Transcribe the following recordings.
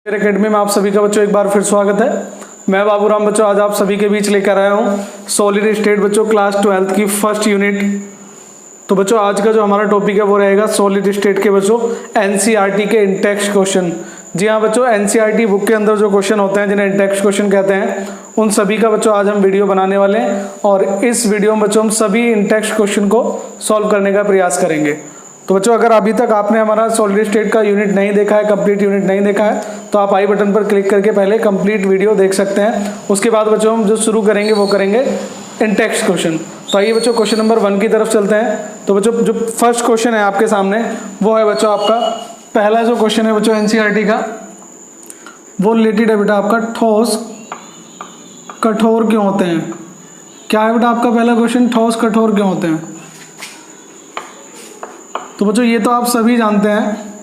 Academy में आप सभी का बच्चों एक बार फिर स्वागत है। मैं बाबूराम बच्चों आज आप सभी के बीच लेकर आया हूँ सॉलिड स्टेट बच्चों क्लास 12 की फर्स्ट यूनिट। तो बच्चों आज का जो हमारा टॉपिक है वो रहेगा सॉलिड स्टेट के बच्चों एनसीईआरटी के इन टेक्स्ट क्वेश्चन। जी हाँ बच्चों, एनसीईआरटी बुक के अंदर जो क्वेश्चन होते हैं जिन्हें इन टेक्स्ट क्वेश्चन कहते हैं उन सभी का बच्चों आज हम वीडियो बनाने वाले हैं और इस वीडियो में बच्चों हम सभी इन टेक्स्ट क्वेश्चन को सॉल्व करने का प्रयास करेंगे। तो बच्चों अगर अभी तक आपने हमारा सॉलिड स्टेट का यूनिट नहीं देखा है, कंप्लीट यूनिट नहीं देखा है, तो आप आई बटन पर क्लिक करके पहले कंप्लीट वीडियो देख सकते हैं। उसके बाद बच्चों हम जो शुरू करेंगे वो करेंगे इन टेक्स्ट क्वेश्चन। तो आइए बच्चों क्वेश्चन नंबर 1 की तरफ चलते हैं। तो बच्चों जो फर्स्ट क्वेश्चन है आपके सामने वो है बच्चों आपका पहला जो क्वेश्चन है बच्चों एनसीईआरटी का वो रिलेटेड है बेटा आपका ठोस कठोर क्यों होते हैं। क्या है बेटा आपका पहला क्वेश्चन, ठोस कठोर क्यों होते हैं। तो बच्चों ये तो आप सभी जानते हैं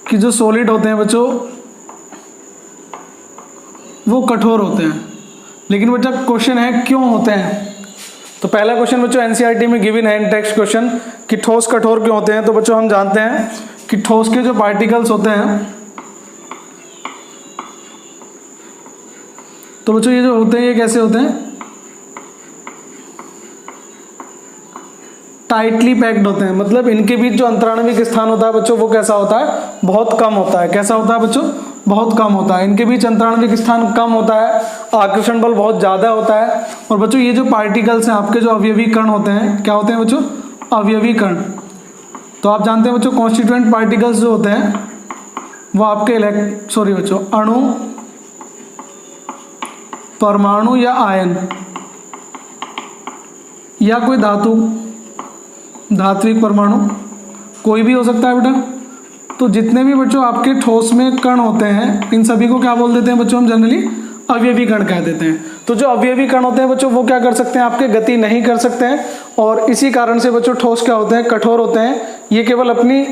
कि जो सॉलिड होते हैं बच्चों वो कठोर होते हैं, लेकिन बच्चा क्वेश्चन है क्यों होते हैं। तो पहला क्वेश्चन बच्चों एनसीईआरटी में गिवन है इन टेक्स्ट क्वेश्चन कि ठोस कठोर क्यों होते हैं। तो बच्चों हम जानते हैं कि ठोस के जो पार्टिकल्स होते हैं तो बच्चों ये जो होते हैं ये कैसे होते हैं, टाइटली पैक्ड होते हैं। मतलब इनके बीच जो अंतराणविक स्थान होता है बच्चों वो कैसा होता है, बहुत कम होता है। कैसा होता है बच्चों, बहुत कम होता है। इनके बीच अंतराणविक स्थान कम होता है, आकर्षण बल बहुत ज़्यादा होता है। और बच्चों ये जो पार्टिकल्स हैं आपके जो अवयवी कण होते हैं, क्या होते हैं बच्चों, अवयवी कण। तो आप जानते हैं बच्चों कॉन्स्टिट्यूएंट पार्टिकल्स जो होते हैं वो आपके बच्चों अणु, परमाणु या आयन या कोई धात्विक परमाणु कोई भी हो सकता है बेटा। तो जितने भी बच्चों आपके ठोस में कण होते हैं इन सभी को क्या बोल देते हैं बच्चों, हम जनरली अवयवी कण कह देते हैं। तो जो अवयवी कण होते हैं बच्चों वो क्या कर सकते हैं, आपके गति नहीं कर सकते हैं और इसी कारण से बच्चों ठोस क्या होते हैं, कठोर होते हैं। ये केवल अपनी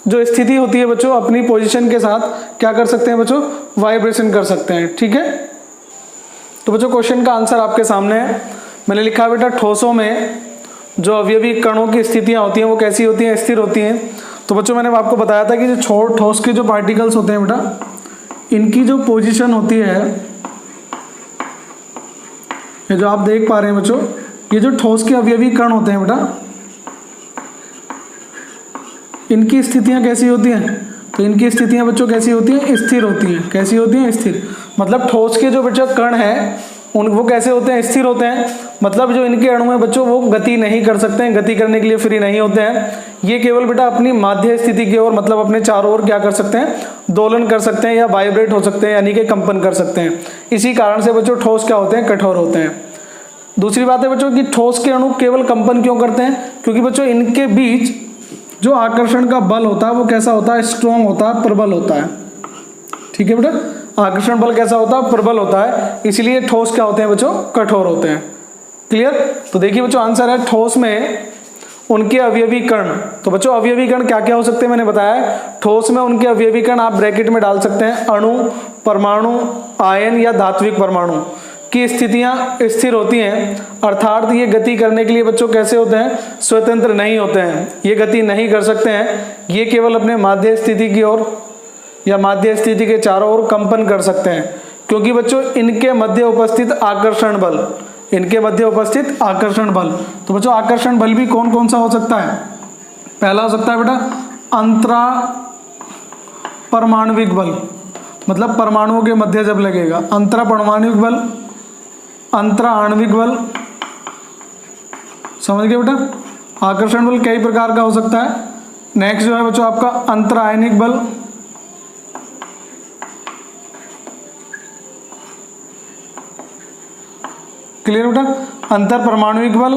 जो स्थिति होती है बच्चों अपनी पोजिशन के साथ क्या कर सकते हैं बच्चों, वाइब्रेशन कर सकते हैं। ठीक है, तो बच्चों क्वेश्चन का आंसर आपके सामने है। मैंने लिखा बेटा ठोसों में जो अवयवी कणों की स्थितियां होती हैं वो कैसी होती हैं, स्थिर होती हैं। तो बच्चों मैंने आपको बताया था कि जो ठोस के जो पार्टिकल्स होते हैं बेटा इनकी जो पोजीशन होती है, ये जो आप देख पा रहे हैं बच्चों, ये जो ठोस के अवयवी कण होते हैं बेटा इनकी स्थितियां कैसी होती हैं। तो इनकी स्थितियां बच्चों कैसी होती हैं, स्थिर होती हैं। कैसी होती हैं, स्थिर। मतलब ठोस के जो बच्चों कण हैं वो कैसे होते हैं, स्थिर होते हैं। मतलब जो इनके अणु हैं बच्चों वो गति नहीं कर सकते हैं, गति करने के लिए फ्री नहीं होते हैं। ये केवल बेटा अपनी माध्य स्थिति की ओर मतलब अपने चारों ओर क्या कर सकते हैं, दोलन कर सकते हैं या वाइब्रेट हो सकते हैं, यानी कि कंपन कर सकते हैं। इसी कारण से बच्चों ठोस क्या होते हैं, कठोर होते हैं। दूसरी बात है बच्चों कि ठोस के अणु केवल कंपन क्यों करते हैं, क्योंकि बच्चों इनके बीच जो आकर्षण का बल होता है वो कैसा होता है, स्ट्रॉन्ग होता है, प्रबल होता है। ठीक है बेटा, आकर्षण बल कैसा होता है, प्रबल होता है, इसलिए ठोस क्या होते हैं बच्चों, कठोर होते हैं। क्लियर। तो देखिए बच्चों आंसर है ठोस में उनके अवयवी कण। तो बच्चों अवयवी कण क्या क्या हो सकते हैं मैंने बताया, ठोस में उनके अवयवी कण आप ब्रैकेट में डाल सकते हैं अणु, परमाणु, आयन या धात्विक परमाणु की स्थितियां स्थिर होती हैं, अर्थात ये गति करने के लिए बच्चों कैसे होते हैं, स्वतंत्र नहीं होते हैं। ये गति नहीं कर सकते हैं, ये केवल अपने माध्य स्थिति की ओर या माध्य स्थिति के चारों ओर कंपन कर सकते हैं, क्योंकि बच्चों इनके मध्य उपस्थित आकर्षण बल, इनके मध्य उपस्थित आकर्षण बल। तो बच्चों आकर्षण बल भी कौन कौन सा हो सकता है, पहला हो सकता है बेटा अंतरा परमाणविक बल, मतलब परमाणुओं के मध्य जब लगेगा, अंतरा परमाणविक बल, अंतरा आणविक बल। समझ गए बेटा, आकर्षण बल कई प्रकार का हो सकता है। नेक्स्ट जो है बच्चों आपका अंतरा आयनिक बल, क्लियर बेटा, अंतर परमाणुविक बल,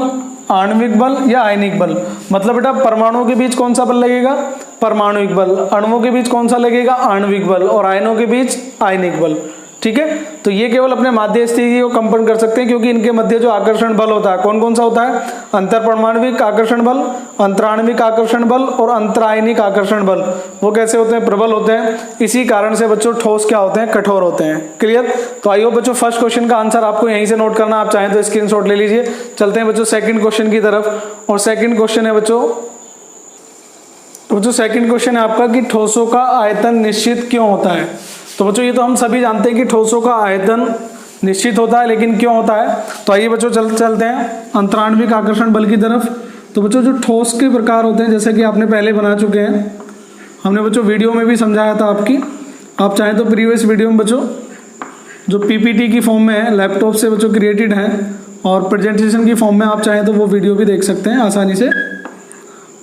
आणविक बल या आयनिक बल। मतलब बेटा परमाणुओं के बीच कौन सा बल लगेगा, परमाणुविक बल, अणुओं के बीच कौन सा लगेगा, आणविक बल, और आयनों के बीच आयनिक बल। ठीक है, तो ये केवल अपने माध्य स्थिति को कंपन कर सकते हैं, क्योंकि इनके मध्य जो आकर्षण बल होता है कौन कौन सा होता है, अंतर परमाणुविक आकर्षण बल, अंतराणविक आकर्षण बल और अंतरायनिक आकर्षण बल। वो कैसे होते हैं, प्रबल होते हैं। इसी कारण से बच्चों ठोस क्या होते हैं, कठोर होते हैं। क्लियर। तो आइए बच्चों फर्स्ट क्वेश्चन का आंसर आपको यहीं से नोट करना, आप चाहें तो स्क्रीनशॉट ले लीजिए। चलते हैं बच्चों सेकंड क्वेश्चन की तरफ। और सेकंड क्वेश्चन है बच्चों, तो जो सेकंड क्वेश्चन है आपका कि ठोसों का आयतन निश्चित क्यों होता है। तो बच्चों ये तो हम सभी जानते हैं कि ठोसों का आयतन निश्चित होता है, लेकिन क्यों होता है? तो आइए बच्चों चलते हैं अंतराण्विक आकर्षण बल की तरफ। तो बच्चों जो ठोस के प्रकार होते हैं, जैसे कि आपने पहले बना चुके हैं, हमने बच्चों वीडियो में भी समझाया था आपकी, आप चाहें तो प्रीवियस वीडियो में बच्चों जो पीपीटी की फॉर्म में है, लैपटॉप से बच्चों क्रिएटेड है, और प्रेजेंटेशन की फॉर्म में आप चाहें तो वो वीडियो भी देख सकते हैं, आसानी से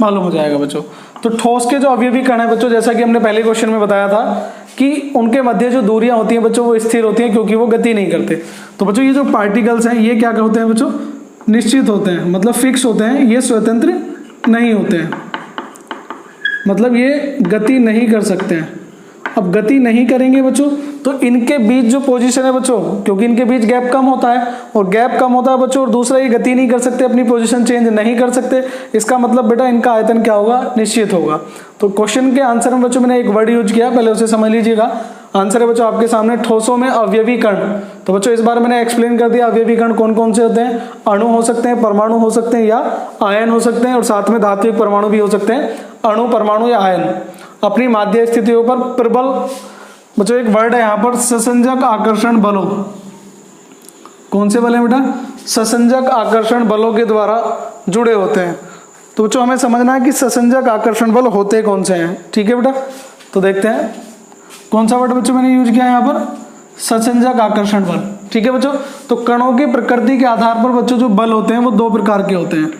मालूम हो जाएगा बच्चों। तो ठोस के जो अवयवी कण है बच्चों, जैसा कि हमने पहले क्वेश्चन में बताया था कि उनके मध्य जो दूरियां होती हैं बच्चों वो स्थिर होती हैं, क्योंकि वो गति नहीं करते। तो बच्चों ये जो पार्टिकल्स हैं ये क्या होते हैं बच्चों? निश्चित होते हैं, मतलब फिक्स होते हैं, ये स्वतंत्र नहीं होते हैं, मतलब ये गति नहीं कर सकते हैं। अब गति नहीं करेंगे बच्चों तो इनके बीच जो पोजीशन है बच्चों, क्योंकि इनके बीच गैप कम होता है, और गैप कम होता है बच्चों, और दूसरा ये गति नहीं कर सकते, अपनी पोजीशन चेंज नहीं कर सकते, इसका मतलब बेटा इनका आयतन क्या होगा? निश्चित होगा। तो क्वेश्चन के आंसर में बच्चों मैंने एक वर्ड यूज किया, पहले उसे समझ लीजिएगा। आंसर है बच्चों आपके सामने ठोसों में अवयवी कण। तो बच्चों इस बार मैंने एक्सप्लेन कर दिया अवयवी कण कौन कौन से होते हैं। अणु हो सकते हैं, परमाणु हो सकते हैं, या आयन हो सकते हैं, और साथ में धात्विक परमाणु भी हो सकते हैं, अणु, परमाणु या आयन। अपनी माध्य स्थितियों पर प्रबल बच्चों एक वर्ड है यहाँ पर, ससंजक आकर्षण बलों। कौन से बल है बेटा? ससंजक आकर्षण बलों के द्वारा जुड़े होते हैं। तो बच्चों हमें समझना है कि ससंजक आकर्षण बल होते कौन से हैं, ठीक है बेटा? तो देखते हैं कौन सा वर्ड बच्चों मैंने यूज किया है यहाँ पर, ससंजक आकर्षण बल, ठीक है बच्चों? तो कणों की प्रकृति के आधार पर बच्चों जो बल होते हैं वो दो प्रकार के होते हैं।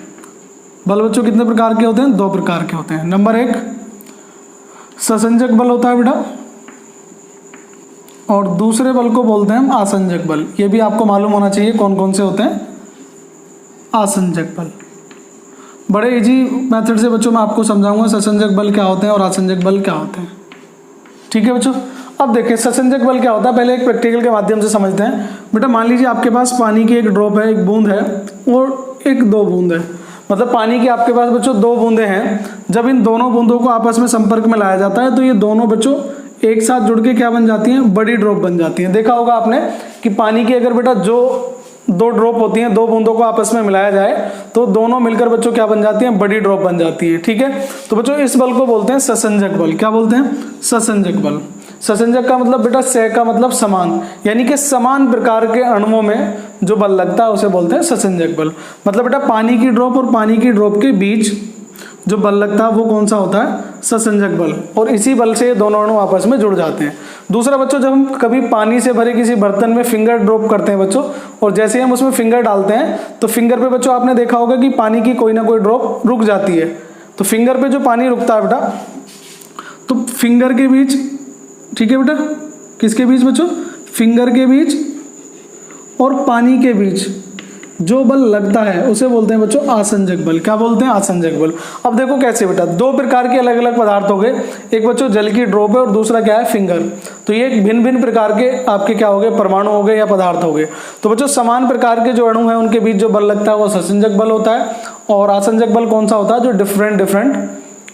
बल बच्चों कितने प्रकार के होते हैं? दो प्रकार के होते हैं। नंबर एक ससंजक बल होता है बेटा, और दूसरे बल को बोलते हैं हम आसंजक बल। ये भी आपको मालूम होना चाहिए कौन कौन से होते हैं आसंजक बल। बड़े इजी मेथड से बच्चों मैं आपको समझाऊंगा ससंजक बल क्या होते हैं और आसंजक बल क्या होते हैं, ठीक है बच्चों? अब देखिए ससंजक बल क्या होता है, पहले एक प्रैक्टिकल के माध्यम से समझते हैं। बेटा मान लीजिए आपके पास पानी की एक ड्रॉप है, एक बूंद है, और एक दो बूंद है, मतलब पानी की आपके पास बच्चों दो बूंदे हैं। जब इन दोनों बूंदों को आपस में संपर्क में लाया जाता है तो ये दोनों बच्चों एक साथ जुड़ के क्या बन जाती हैं? बड़ी ड्रॉप बन जाती हैं। देखा होगा आपने कि पानी की अगर बेटा जो दो ड्रॉप होती हैं, दो बूंदों को आपस में मिलाया जाए तो दोनों मिलकर बच्चों क्या बन जाती हैं? बड़ी ड्रॉप बन जाती है, ठीक है? तो बच्चों इस बल को बोलते हैं ससंजक बल। क्या बोलते हैं? ससंजक बल। ससंजक का मतलब बेटा से का मतलब समान, यानी कि समान प्रकार के अणुओं में जो बल लगता है उसे बोलते हैं ससंजक बल। मतलब बेटा पानी की ड्रॉप और पानी की ड्रॉप के बीच जो बल लगता है वो कौन सा होता है? ससंजक बल। और इसी बल से दोनों अणु आपस में जुड़ जाते हैं। दूसरा बच्चों जब हम कभी पानी से भरे किसी बर्तन में फिंगर ड्रॉप करते हैं बच्चों, और जैसे ही हम उसमें फिंगर डालते हैं तो फिंगर पे बच्चों आपने देखा होगा कि पानी की कोई ना कोई ड्रॉप रुक जाती है। तो फिंगर पे जो पानी रुकता है बेटा, तो फिंगर के बीच, ठीक है बेटा, किसके बीच बच्चों? फिंगर के बीच और पानी के बीच जो बल लगता है उसे बोलते हैं बच्चों आसंजक बल। क्या बोलते हैं? आसंजक बल। अब देखो कैसे बेटा, दो प्रकार के अलग अलग पदार्थ हो गए, एक बच्चों जल की ड्रॉप है और दूसरा क्या है? फिंगर। तो ये भिन्न भिन्न प्रकार के आपके क्या हो गए? परमाणु हो गए या पदार्थ हो गए। तो बच्चों समान प्रकार के जो अणु हैं उनके बीच जो बल लगता है वो ससंजक बल होता है, और आसंजक बल कौन सा होता है? जो डिफरेंट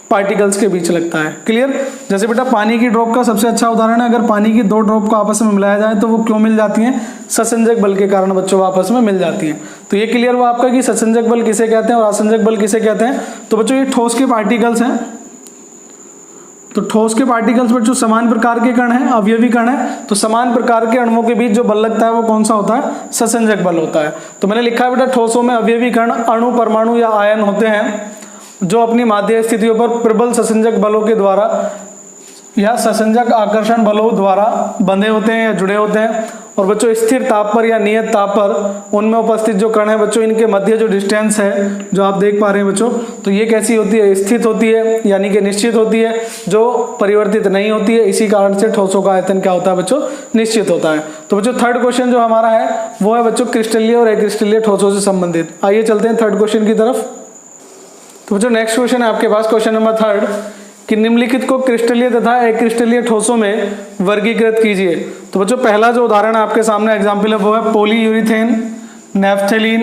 पार्टिकल्स के बीच लगता है। क्लियर? जैसे बेटा पानी की ड्रॉप का सबसे अच्छा उदाहरण है, अगर पानी की दो ड्रॉप को आपस में मिलाया जाए तो वो क्यों मिल जाती हैं? ससंजक बल के कारण बच्चों आपस में मिल जाती हैं। तो ये क्लियर हुआ आपका कि ससंजक बल किसे कहते हैं और आसंजक बल किसे कहते हैं। तो बच्चों ये ठोस के पार्टिकल्स हैं। तो ठोस के पार्टिकल्स बच्चों समान प्रकार के कण हैं, अवयवी कण हैं। तो समान प्रकार के अणुओं के बीच जो बल लगता है वो कौन सा होता है? ससंजक बल होता है। तो मैंने लिखा है बेटा ठोसों में अवयवी कण अणु, परमाणु या आयन होते हैं जो अपनी माध्य स्थितियों पर प्रबल ससंजक बलों के द्वारा या ससंजक आकर्षण बलों द्वारा बंधे होते हैं या जुड़े होते हैं। और बच्चों स्थिर ताप पर या नियत ताप पर उनमें उपस्थित जो कण है बच्चों, इनके मध्य जो डिस्टेंस है जो आप देख पा रहे हैं बच्चों, तो ये कैसी होती है? स्थित होती है, यानी कि निश्चित होती है, जो परिवर्तित नहीं होती है। इसी कारण से ठोसों का आयतन क्या होता है बच्चों? निश्चित होता है। तो बच्चों थर्ड क्वेश्चन जो हमारा है वो है बच्चों क्रिस्टलीय और अक्रिस्टलीय ठोसों से संबंधित। आइए चलते हैं थर्ड क्वेश्चन की तरफ। तो बच्चों नेक्स्ट क्वेश्चन है आपके पास, क्वेश्चन नंबर थर्ड, कि निम्नलिखित को क्रिस्टलीय तथा अक्रिस्टलीय ठोसों में वर्गीकृत कीजिए। तो बच्चों पहला जो उदाहरण है आपके सामने एग्जाम्पल है वो है पॉलीयूरिथेन, नेफ्थेलीन,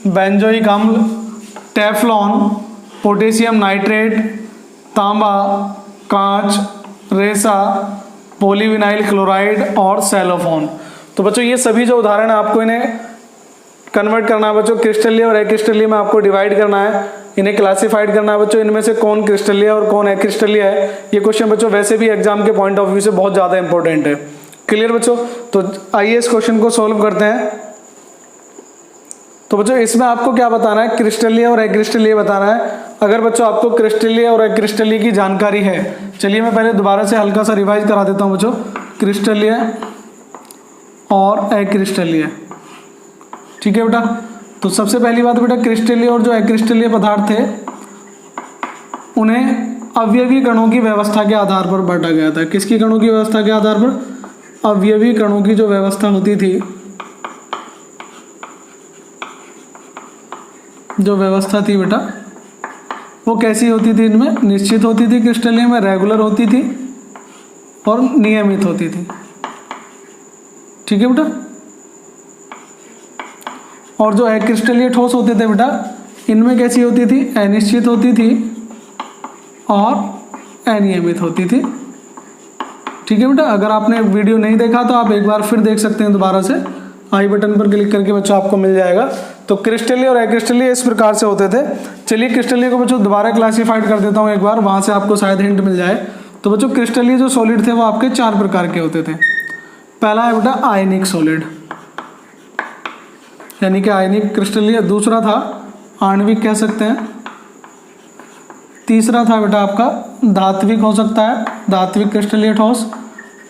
बेंजोइक अम्ल, टेफ्लॉन, पोटेशियम नाइट्रेट, तांबा, कांच, रेसा, पॉलीविनाइल क्लोराइड और सेलोफोन। तो बच्चों ये सभी जो उदाहरण है आपको इन्हें कन्वर्ट करना है बच्चों, क्रिस्टलीय और अक्रिस्टलीय में आपको डिवाइड करना है। इन्हें क्लासिफाइड करना है बच्चों, इनमें से कौन क्रिस्टलीय और कौन एक्रिस्टलीय है। ये क्वेश्चन बच्चों वैसे भी एग्जाम के पॉइंट ऑफ व्यू से बहुत ज़्यादा इंपॉर्टेंट है। क्लियर बच्चों? तो आइए इस क्वेश्चन को सॉल्व करते हैं। तो बच्चों इसमें आपको क्या बताना है, क्रिस्टलीय और एक्रिस्टलीय बताना है। अगर बच्चों आपको क्रिस्टलीय और एक्रिस्टलीय की जानकारी है, चलिए मैं पहले दोबारा से हल्का सा रिवाइज करा देता हूं बच्चों। क्रिस्टलीय और एक्रिस्टलीय, ठीक है बेटा। तो सबसे पहली बात बेटा, क्रिस्टलीय और जो एक्रिस्टलीय पदार्थ थे उन्हें अवयवी कणों की व्यवस्था के आधार पर बांटा गया था। किसकी कणों की व्यवस्था के आधार पर? अवयवी कणों की जो व्यवस्था होती थी, जो व्यवस्था थी बेटा वो कैसी होती थी? इनमें निश्चित होती थी, क्रिस्टलीय में रेगुलर होती थी और नियमित होती थी, ठीक है बेटा। और जो अक्रिस्टलीय ठोस होते थे बेटा, इनमें कैसी होती थी? अनिश्चित होती थी और अनियमित होती थी, ठीक है बेटा। अगर आपने वीडियो नहीं देखा तो आप एक बार फिर देख सकते हैं दोबारा से, आई बटन पर क्लिक करके बच्चों आपको मिल जाएगा। तो क्रिस्टलीय और एक्रिस्टलीय इस प्रकार से होते थे। चलिए क्रिस्टलीय को बच्चों दोबारा क्लासिफाइड कर देता हूँ एक बार, वहाँ से आपको शायद हिंट मिल जाए। तो बच्चों क्रिस्टलीय जो सॉलिड थे वो आपके 4 प्रकार के होते थे। पहला है बेटा आयनिक सॉलिड, यानी कि आयनिक क्रिस्टलीय। दूसरा था आणविक कह सकते हैं। तीसरा था बेटा आपका धात्विक हो सकता है, धात्विक क्रिस्टलीय ठोस।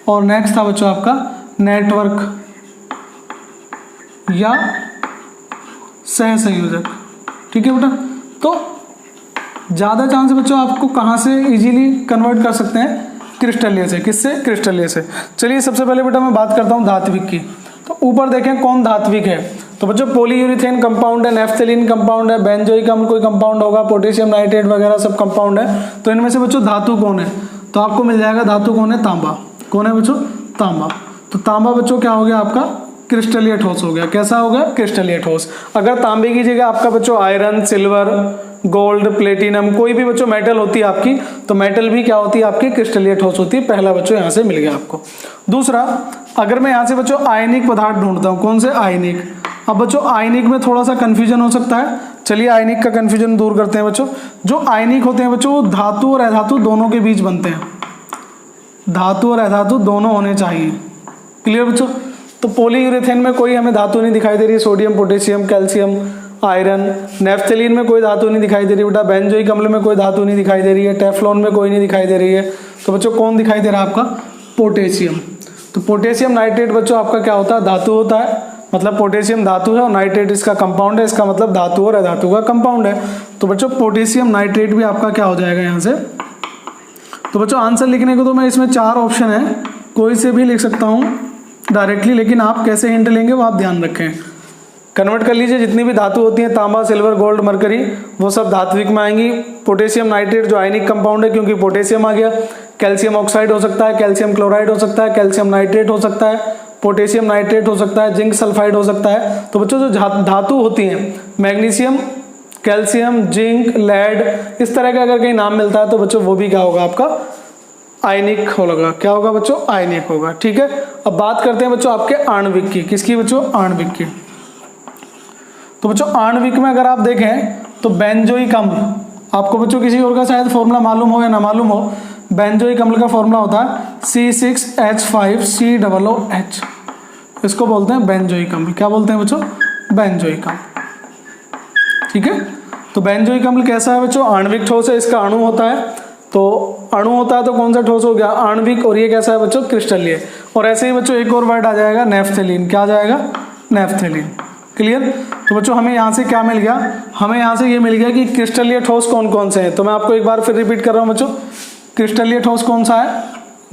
और नेक्स्ट था बच्चों आपका नेटवर्क या सहसंयोजक, ठीक है बेटा। तो ज़्यादा चांस है बच्चों आपको कहाँ से इजीली कन्वर्ट कर सकते हैं? क्रिस्टलीय से। किससे? क्रिस्टलीय से। चलिए सबसे पहले बेटा मैं बात करता हूँ धात्विक की। तो ऊपर देखें कौन धात्विक है। तो बच्चों पॉलीयूरेथेन कंपाउंड है, नेफ्थेलीन कंपाउंड है, बेंजोइक अम्ल कोई कंपाउंड होगा, पोटेशियम नाइट्रेट वगैरह सब कंपाउंड है। तो इनमें से बच्चों धातु कौन है? तो आपको मिल जाएगा धातु कौन है? तांबा। कौन है बच्चों? तांबा। तो तांबा बच्चों क्या हो गया आपका? क्रिस्टलीय ठोस हो गया। कैसा हो गया? क्रिस्टलीय ठोस। अगर तांबे की जगह आपका बच्चों आयरन, सिल्वर, गोल्ड, प्लेटिनम कोई भी बच्चों मेटल होती है आपकी, तो मेटल भी क्या होती है आपकी? क्रिस्टलीय ठोस होती है। पहला बच्चों यहाँ से मिल गया आपको। दूसरा, अगर मैं यहाँ से बच्चों आयनिक पदार्थ ढूंढता हूँ, कौन से? आयनिक। अब बच्चों आयनिक में थोड़ा सा कंफ्यूजन हो सकता है, चलिए आयनिक का कंफ्यूजन दूर करते हैं बच्चों। जो आयनिक होते हैं बच्चों वो धातु और अधातु दोनों के बीच बनते हैं। धातु और अधातु दोनों होने चाहिए। क्लियर बच्चों? तो पॉलीयूरेथेन में कोई हमें धातु नहीं दिखाई दे रही है, सोडियम, पोटेशियम, कैल्शियम, आयरन। नेफ्थेलीन में कोई धातु नहीं दिखाई दे रही बेटा। बेंजोइक अम्ल में कोई धातु नहीं दिखाई दे रही है। टेफ्लॉन में कोई नहीं दिखाई दे रही है। तो बच्चों कौन दिखाई दे रहा है आपका? पोटेशियम। तो पोटेशियम नाइट्रेट बच्चों आपका क्या होता है? धातु होता है। मतलब पोटेशियम धातु है और नाइट्रेट इसका कंपाउंड है, इसका मतलब धातु और अधातु का कंपाउंड है। तो बच्चों पोटेशियम नाइट्रेट भी आपका क्या हो जाएगा यहाँ से? तो बच्चों आंसर लिखने को तो मैं इसमें 4 ऑप्शन है, कोई से भी लिख सकता हूँ डायरेक्टली, लेकिन आप कैसे हिंट लेंगे वो आप ध्यान रखें। कन्वर्ट कर लीजिए, जितनी भी धातु होती हैं तांबा, सिल्वर, गोल्ड, मरकरी, वो सब धात्विक में आएंगी। पोटेशियम नाइट्रेट जो आयनिक कंपाउंड है क्योंकि पोटेशियम आ गया। कैल्शियम ऑक्साइड हो सकता है, कैल्शियम क्लोराइड हो सकता है, कैल्शियम नाइट्रेट हो सकता है, पोटेशियम नाइट्रेट हो सकता है, जिंक सल्फाइड हो सकता है। तो बच्चों जो धातु होती हैं मैग्नीशियम, कैल्शियम, जिंक, लेड, इस तरह का अगर कहीं नाम मिलता है तो बच्चों वो भी क्या होगा आपका? आयनिक होगा। क्या होगा बच्चों? आयनिक होगा। ठीक है, अब बात करते हैं बच्चों आपके आणविक की। किसकी बच्चों? आणविक की। तो बच्चों आणविक में अगर आप देखें तो बेंजोइक अम्ल, आपको बच्चों किसी और का शायद फॉर्मूला मालूम हो या ना मालूम हो, बेंजोइक अम्ल का फॉर्मूला होता है C6H5COOH। इसको बोलते हैं बेंजोइक अम्ल। क्या बोलते हैं बच्चों? बेंजोइक अम्ल। ठीक है, तो बेंजोइक अम्ल कैसा है बच्चों? आणविक ठोस है, इसका अणु होता है। तो अणु होता है तो कौन सा ठोस हो गया? आणविक। और ये कैसा है बच्चों? क्रिस्टलीय। और ऐसे ही बच्चों एक और वर्ड आ जाएगा नेफ्थेलीन। क्या आ जाएगा? नेफ्थेलीन। क्लियर? तो बच्चों हमें यहाँ से क्या मिल गया? हमें यहाँ से ये मिल गया कि क्रिस्टलीय ठोस कौन कौन से हैं। तो मैं आपको एक बार फिर रिपीट कर रहा हूँ बच्चों, क्रिस्टलीय ठोस कौन सा है?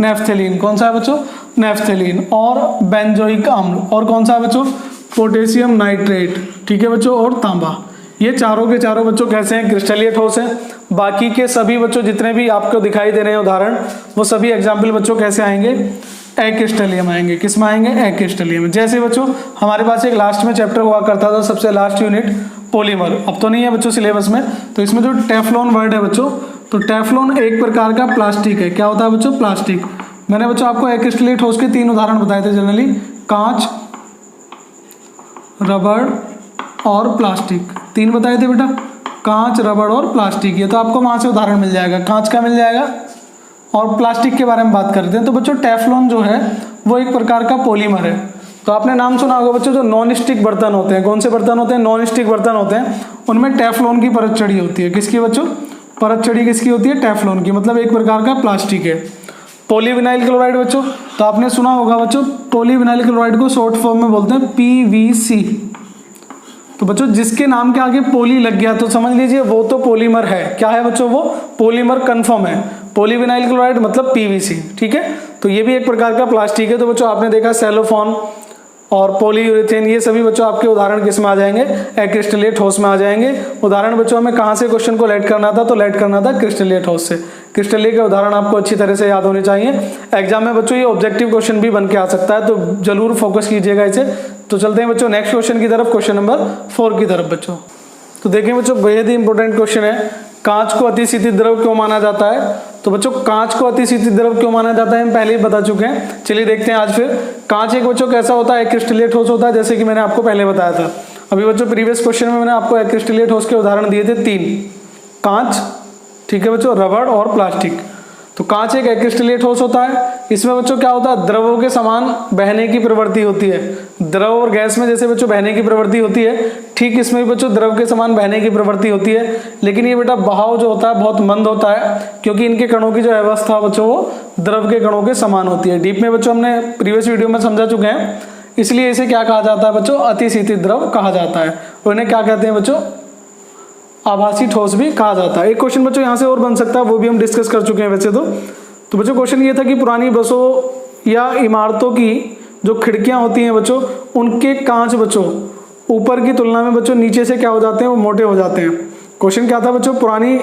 नेफ्थेलीन। कौन सा है बच्चों? नेफ्थेलीन। और बेंजोइक अम्ल। और कौन सा है बच्चों? Potassium nitrate. ठीक है बच्चों, और तांबा। ये चारों के चारों बच्चों कैसे हैं? क्रिस्टलीय ठोस हैं। बाकी के सभी बच्चों जितने भी आपको दिखाई दे रहे हैं उदाहरण, वो सभी एग्जाम्पल बच्चों कैसे आएंगे? एक्रिस्टलीय में आएंगे। किस में आएंगे? एक्रिस्टलीय में। जैसे बच्चों हमारे पास एक लास्ट में चैप्टर हुआ करता था, सबसे लास्ट यूनिट, पॉलीमर। अब तो नहीं है बच्चों सिलेबस में। तो इसमें जो टेफ्लॉन वर्ड है बच्चों, तो टेफ्लॉन एक प्रकार का प्लास्टिक है। क्या होता है बच्चों? प्लास्टिक। मैंने बच्चों आपको एक्रिस्टलीय ठोस के 3 उदाहरण बताए थे जनरली, कांच, रबड़ और प्लास्टिक। 3 बताए थे बेटा। कांच, रबड़ और प्लास्टिक। ये तो आपको वहाँ से उदाहरण मिल जाएगा, कांच का मिल जाएगा और प्लास्टिक के बारे में बात करते हैं। तो बच्चों टेफ्लॉन जो है वो एक प्रकार का पॉलीमर है। तो आपने नाम सुना होगा बच्चों, जो नॉन स्टिक बर्तन होते हैं, कौन से बर्तन होते हैं, नॉन स्टिक बर्तन होते हैं, उनमें टेफ्लॉन की परत चढ़ी होती है। किसकी बच्चों, परत चढ़ी किसकी होती है, टेफ्लॉन की, मतलब एक प्रकार का प्लास्टिक है। पॉलीविनाइल क्लोराइड बच्चों, तो आपने सुना होगा बच्चों, पॉलीविनाइल क्लोराइड को शॉर्ट फॉर्म में बोलते हैं PVC। तो बच्चों जिसके नाम के आगे पोली लग गया तो समझ लीजिए वो तो पॉलीमर है। क्या है बच्चों, वो पॉलीमर कंफर्म है। पॉलीविनाइल क्लोराइड मतलब PVC, ठीक है। तो ये भी एक प्रकार का प्लास्टिक है। तो बच्चों आपने देखा सेलोफोन और पॉलीयूरेथेन, ये सभी बच्चों आपके उदाहरण किस में आ जाएंगे, एक्रिस्टलीय ठोस में आ जाएंगे। उदाहरण बच्चों हमें कहाँ से क्वेश्चन को लेट करना था, तो लेट करना था क्रिस्टलीय ठोस से। क्रिस्टलीय के उदाहरण आपको अच्छी तरह से याद होने चाहिए। एग्जाम में बच्चों ये ऑब्जेक्टिव क्वेश्चन भी बन के आ सकता है, तो जरूर फोकस कीजिएगा इसे। तो चलते हैं बच्चों नेक्स्ट क्वेश्चन की तरफ, क्वेश्चन नंबर 4 की तरफ बच्चों। तो देखिए बच्चों बेहद ही इंपॉर्टेंट क्वेश्चन है, कांच को अतिशीतित द्रव क्यों माना जाता है। तो बच्चों कांच को अतिशीतित द्रव क्यों माना जाता है हम पहले ही बता चुके हैं। चलिए देखते हैं आज फिर। कांच एक बच्चों कैसा होता है, क्रिस्टलीय ठोस होता है, जैसे कि मैंने आपको पहले बताया था। अभी बच्चों प्रीवियस क्वेश्चन में मैंने आपको क्रिस्टलीय ठोस के उदाहरण दिए थे 3, कांच, ठीक है बच्चों, रबड़ और प्लास्टिक। तो कांच एक क्रिस्टलीय ठोस होता है। इसमें बच्चों क्या होता है, द्रवों के समान बहने की प्रवृत्ति होती है। द्रव और गैस में जैसे बच्चों बहने की प्रवृत्ति होती है, ठीक इसमें भी बच्चों द्रव के समान बहने की प्रवृत्ति होती है। लेकिन ये बेटा बहाव जो होता है बहुत मंद होता है, क्योंकि इनके कणों की जो अवस्था बच्चों वो द्रव के कणों के समान होती है। डीप में बच्चों हमने प्रीवियस वीडियो में समझा चुके हैं। इसलिए इसे क्या कहा जाता है बच्चों, अतिशीतित द्रव कहा जाता है। और इन्हें क्या कहते हैं बच्चों, आभासी ठोस भी कहा जाता है। एक क्वेश्चन बच्चों यहाँ से और बन सकता है, वो भी हम डिस्कस कर चुके हैं वैसे तो बच्चों क्वेश्चन ये था कि पुरानी बसों या इमारतों की जो खिड़कियां होती हैं बच्चों, उनके कांच बच्चों ऊपर की तुलना में बच्चों नीचे से क्या हो जाते हैं, वो मोटे हो जाते हैं। क्वेश्चन क्या था बच्चों, पुरानी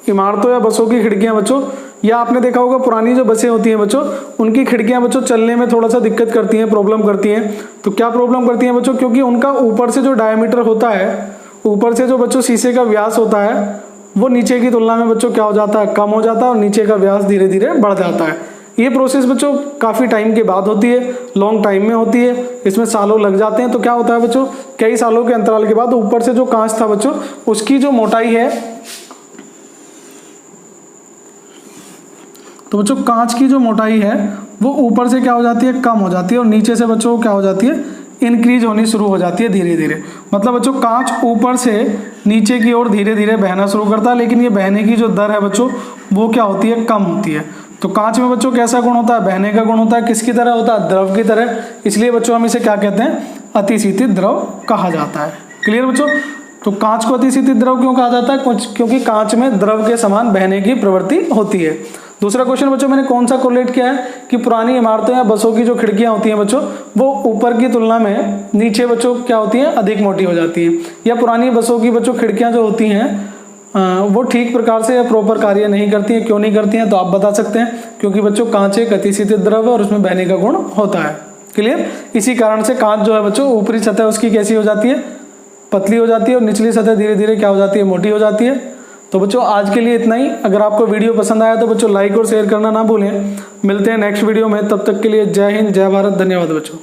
इमारतों या बसों की खिड़कियां बच्चों, या आपने देखा होगा पुरानी जो बसें होती हैं बच्चों, उनकी खिड़कियां बच्चों चलने में थोड़ा सा दिक्कत करती हैं, प्रॉब्लम करती हैं। तो क्या प्रॉब्लम करती हैं बच्चों, क्योंकि उनका ऊपर से जो डायमीटर होता है, ऊपर से जो बच्चों शीशे का व्यास होता है, वो नीचे की तुलना में बच्चों क्या हो जाता है, कम हो जाता है, और नीचे का व्यास धीरे धीरे बढ़ जाता है। ये प्रोसेस बच्चों काफ़ी टाइम के बाद होती है, लॉन्ग टाइम में होती है, इसमें सालों लग जाते हैं। तो क्या होता है बच्चों, कई सालों के अंतराल के बाद ऊपर से जो कांच था बच्चों, उसकी जो मोटाई है, तो बच्चों कांच की जो मोटाई है वो ऊपर से क्या हो जाती है, कम हो जाती है, और नीचे से बच्चों क्या हो जाती है, इंक्रीज होनी शुरू हो जाती है धीरे धीरे। मतलब बच्चों कांच ऊपर से नीचे की ओर धीरे धीरे बहना शुरू करता है, लेकिन ये बहने की जो दर है बच्चों वो क्या होती है, कम होती है। तो कांच में बच्चों कैसा गुण होता है, बहने का गुण होता है, किसकी तरह होता है, द्रव की तरह। इसलिए बच्चों हम इसे क्या कहते हैं, अतिशीतित द्रव कहा जाता है। क्लियर बच्चों। तो कांच को अतिशीतित द्रव क्यों कहा जाता है, क्योंकि कांच में द्रव के समान बहने की प्रवृत्ति होती है। दूसरा क्वेश्चन बच्चों मैंने कौन सा कोरिलेट किया है कि पुरानी इमारतों या बसों की जो खिड़कियां होती हैं बच्चों, वो ऊपर की तुलना में नीचे बच्चों क्या होती हैं, अधिक मोटी हो जाती हैं। या पुरानी बसों की बच्चों खिड़कियां जो होती हैं वो ठीक प्रकार से या प्रॉपर कार्य नहीं करती हैं। क्यों नहीं करती हैं, तो आप बता सकते हैं, क्योंकि बच्चों कांच एक अतिशीतित द्रव है और उसमें बहने का गुण होता है। क्लियर। इसी कारण से कांच जो है बच्चों, ऊपरी सतह उसकी कैसी हो जाती है, पतली हो जाती है, और निचली सतह धीरे धीरे क्या हो जाती है, मोटी हो जाती है। तो बच्चों आज के लिए इतना ही। अगर आपको वीडियो पसंद आया तो बच्चों लाइक और शेयर करना ना भूलें। मिलते हैं नेक्स्ट वीडियो में, तब तक के लिए जय हिंद, जय भारत, धन्यवाद बच्चों।